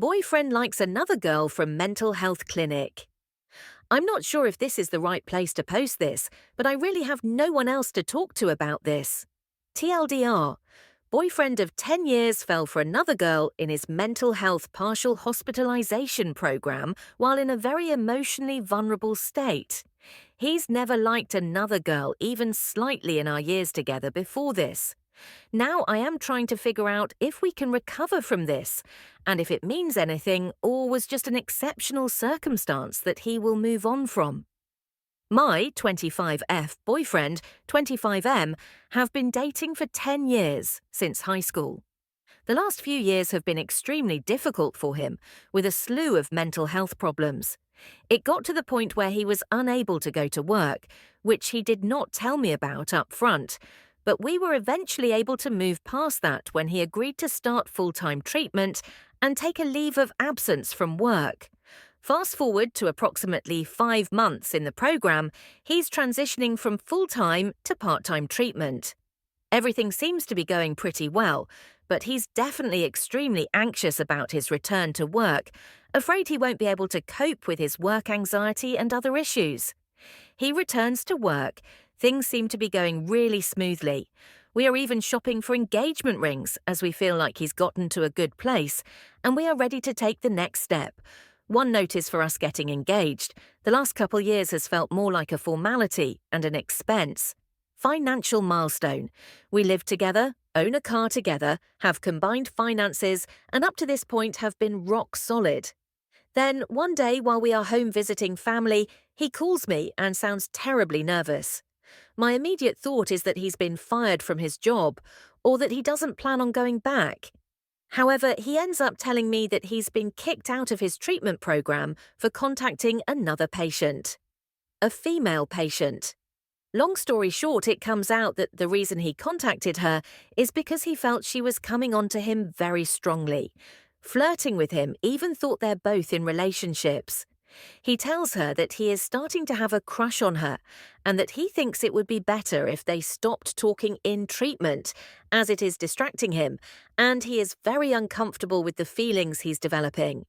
Boyfriend likes another girl from mental health clinic. I'm not sure if this is the right place to post this, but I really have no one else to talk to about this. TLDR. Boyfriend of 10 years fell for another girl in his mental health partial hospitalization program while in a very emotionally vulnerable state. He's never liked another girl even slightly in our years together before this. Now I am trying to figure out if we can recover from this, and if it means anything or was just an exceptional circumstance that he will move on from. My 25F boyfriend, 25M, have been dating for 10 years, since high school. The last few years have been extremely difficult for him, with a slew of mental health problems. It got to the point where he was unable to go to work, which he did not tell me about up front, but we were eventually able to move past that when he agreed to start full-time treatment and take a leave of absence from work. Fast forward to approximately 5 months in the program, he's transitioning from full-time to part-time treatment. Everything seems to be going pretty well, but he's definitely extremely anxious about his return to work, afraid he won't be able to cope with his work anxiety and other issues. He returns to work. Things seem to be going really smoothly. We are even shopping for engagement rings as we feel like he's gotten to a good place, and we are ready to take the next step. One note is for us getting engaged. The last couple years has felt more like a formality and an expense. Financial milestone. We live together, own a car together, have combined finances, and up to this point have been rock solid. Then, one day while we are home visiting family, he calls me and sounds terribly nervous. My immediate thought is that he's been fired from his job, or that he doesn't plan on going back. However, he ends up telling me that he's been kicked out of his treatment program for contacting another patient. A female patient. Long story short, it comes out that the reason he contacted her is because he felt she was coming on to him very strongly. Flirting with him, even thought they're both in relationships. He tells her that he is starting to have a crush on her and that he thinks it would be better if they stopped talking in treatment, as it is distracting him, and he is very uncomfortable with the feelings he's developing.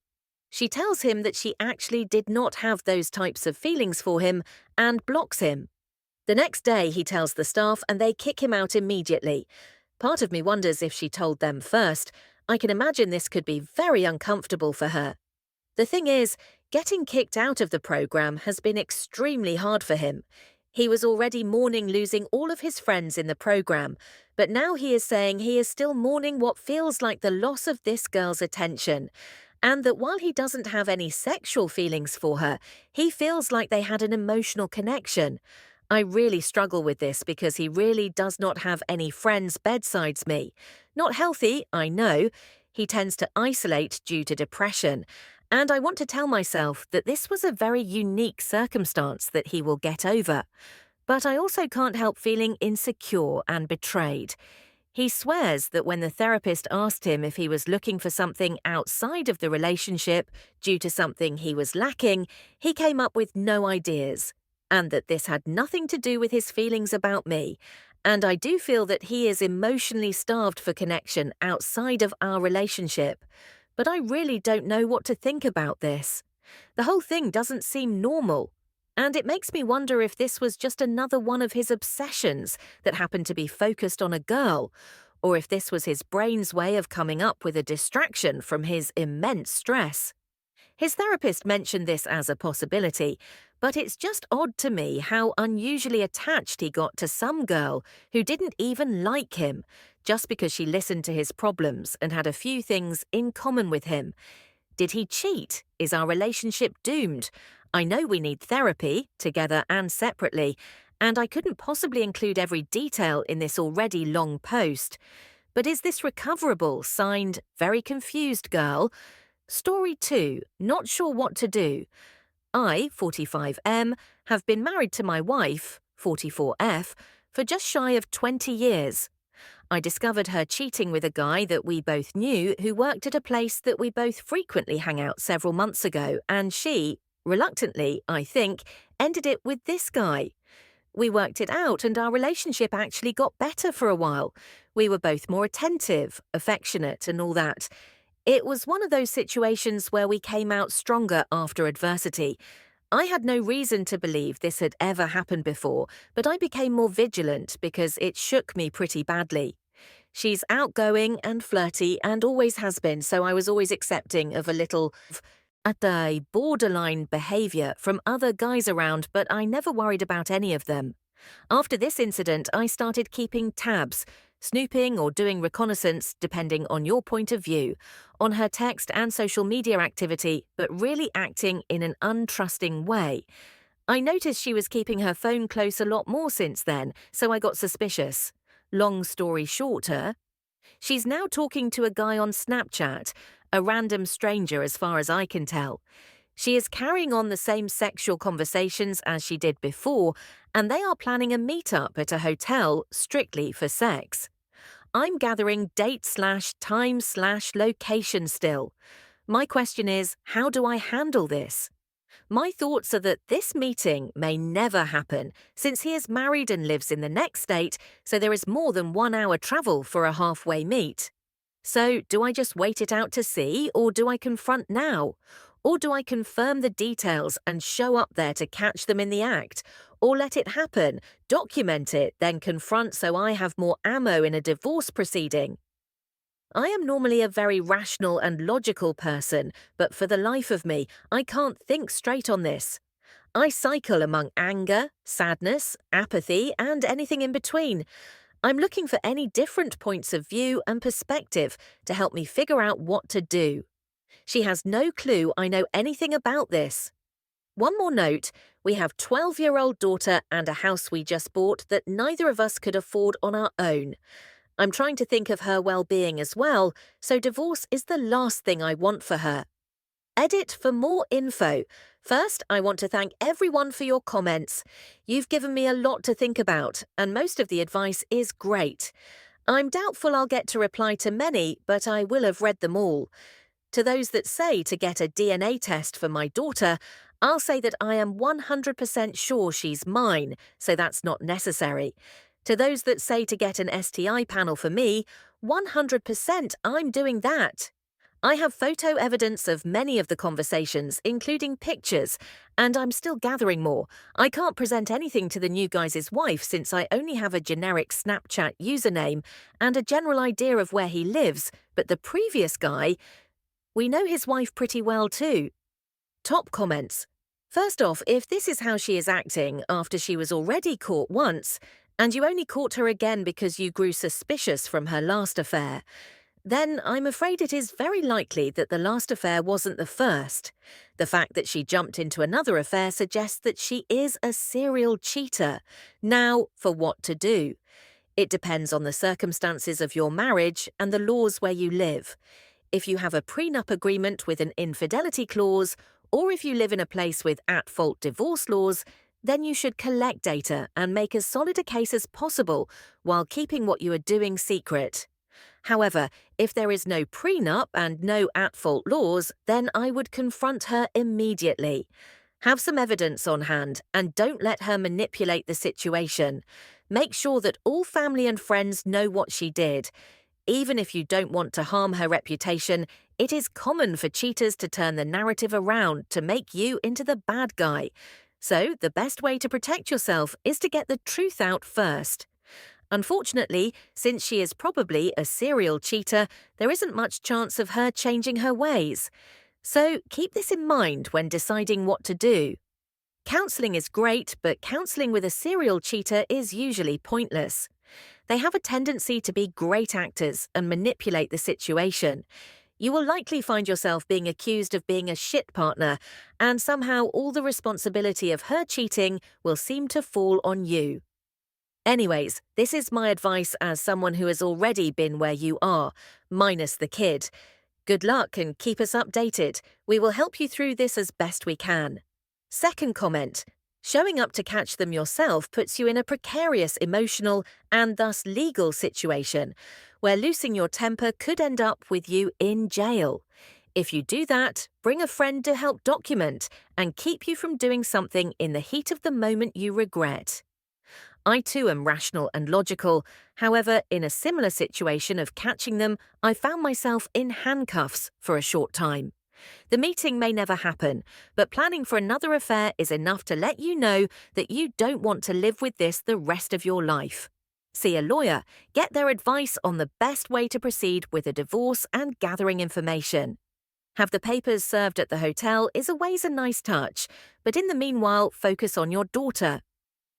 She tells him that she actually did not have those types of feelings for him and blocks him. The next day he tells the staff and they kick him out immediately. Part of me wonders if she told them first. I can imagine this could be very uncomfortable for her. The thing is, getting kicked out of the program has been extremely hard for him. He was already mourning losing all of his friends in the program, but now he is saying he is still mourning what feels like the loss of this girl's attention, and that while he doesn't have any sexual feelings for her, he feels like they had an emotional connection. I really struggle with this because he really does not have any friends besides me. Not healthy, I know. He tends to isolate due to depression. And I want to tell myself that this was a very unique circumstance that he will get over. But I also can't help feeling insecure and betrayed. He swears that when the therapist asked him if he was looking for something outside of the relationship due to something he was lacking, he came up with no ideas, and that this had nothing to do with his feelings about me. And I do feel that he is emotionally starved for connection outside of our relationship. But I really don't know what to think about this. The whole thing doesn't seem normal. And it makes me wonder if this was just another one of his obsessions that happened to be focused on a girl, or if this was his brain's way of coming up with a distraction from his immense stress. His therapist mentioned this as a possibility, but it's just odd to me how unusually attached he got to some girl who didn't even like him, just because she listened to his problems and had a few things in common with him. Did he cheat? Is our relationship doomed? I know we need therapy, together and separately, and I couldn't possibly include every detail in this already long post. But is this recoverable? Signed, Very Confused Girl. Story 2, Not Sure What to Do. I, 45M, have been married to my wife, 44F, for just shy of 20 years. I discovered her cheating with a guy that we both knew who worked at a place that we both frequently hang out several months ago, and she, reluctantly, I think, ended it with this guy. We worked it out and our relationship actually got better for a while. We were both more attentive, affectionate and all that. It was one of those situations where we came out stronger after adversity. I had no reason to believe this had ever happened before, but I became more vigilant because it shook me pretty badly. She's outgoing and flirty and always has been, so I was always accepting of a little at a borderline behavior from other guys around, but I never worried about any of them. After this incident, I started keeping tabs, snooping or doing reconnaissance, depending on your point of view, on her text and social media activity, but really acting in an untrusting way. I noticed she was keeping her phone close a lot more since then, so I got suspicious. Long story shorter, she's now talking to a guy on Snapchat, a random stranger as far as I can tell. She is carrying on the same sexual conversations as she did before, and they are planning a meetup at a hotel strictly for sex. I'm gathering date/time/location still. My question is, how do I handle this? My thoughts are that this meeting may never happen since he is married and lives in the next state, so there is more than 1 hour travel for a halfway meet. So, do I just wait it out to see, or do I confront now? Or do I confirm the details and show up there to catch them in the act? Or let it happen, document it, then confront so I have more ammo in a divorce proceeding? I am normally a very rational and logical person, but for the life of me, I can't think straight on this. I cycle among anger, sadness, apathy, and anything in between. I'm looking for any different points of view and perspective to help me figure out what to do. She has no clue I know anything about this. One more note, we have 12-year-old daughter and a house we just bought that neither of us could afford on our own. I'm trying to think of her well-being as well, so divorce is the last thing I want for her. Edit for more info. First, I want to thank everyone for your comments. You've given me a lot to think about, and most of the advice is great. I'm doubtful I'll get to reply to many, but I will have read them all. To those that say to get a DNA test for my daughter, I'll say that I am 100% sure she's mine, so that's not necessary. To those that say to get an STI panel for me, 100% I'm doing that. I have photo evidence of many of the conversations, including pictures, and I'm still gathering more. I can't present anything to the new guy's wife since I only have a generic Snapchat username and a general idea of where he lives, but the previous guy, we know his wife pretty well too. Top comments. First off, if this is how she is acting after she was already caught once, and you only caught her again because you grew suspicious from her last affair, then I'm afraid it is very likely that the last affair wasn't the first. The fact that she jumped into another affair suggests that she is a serial cheater. Now, for what to do? It depends on the circumstances of your marriage and the laws where you live. If you have a prenup agreement with an infidelity clause, or if you live in a place with at-fault divorce laws, then you should collect data and make as solid a case as possible while keeping what you are doing secret. However, if there is no prenup and no at-fault laws, then I would confront her immediately. Have some evidence on hand and don't let her manipulate the situation. Make sure that all family and friends know what she did. Even if you don't want to harm her reputation, it is common for cheaters to turn the narrative around to make you into the bad guy. So, the best way to protect yourself is to get the truth out first. Unfortunately, since she is probably a serial cheater, there isn't much chance of her changing her ways. So, keep this in mind when deciding what to do. Counselling is great, but counselling with a serial cheater is usually pointless. They have a tendency to be great actors and manipulate the situation. You will likely find yourself being accused of being a shit partner, and somehow all the responsibility of her cheating will seem to fall on you. Anyways, this is my advice as someone who has already been where you are, minus the kid. Good luck and keep us updated. We will help you through this as best we can. Second comment. Showing up to catch them yourself puts you in a precarious emotional and thus legal situation, where losing your temper could end up with you in jail. If you do that, bring a friend to help document and keep you from doing something in the heat of the moment you regret. I too am rational and logical. However, in a similar situation of catching them, I found myself in handcuffs for a short time. The meeting may never happen, but planning for another affair is enough to let you know that you don't want to live with this the rest of your life. See a lawyer, get their advice on the best way to proceed with a divorce and gathering information. Have the papers served at the hotel is always a nice touch, but in the meanwhile, focus on your daughter.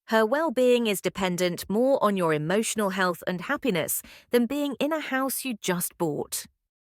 Her well-being is dependent more on your emotional health and happiness than being in a house you just bought.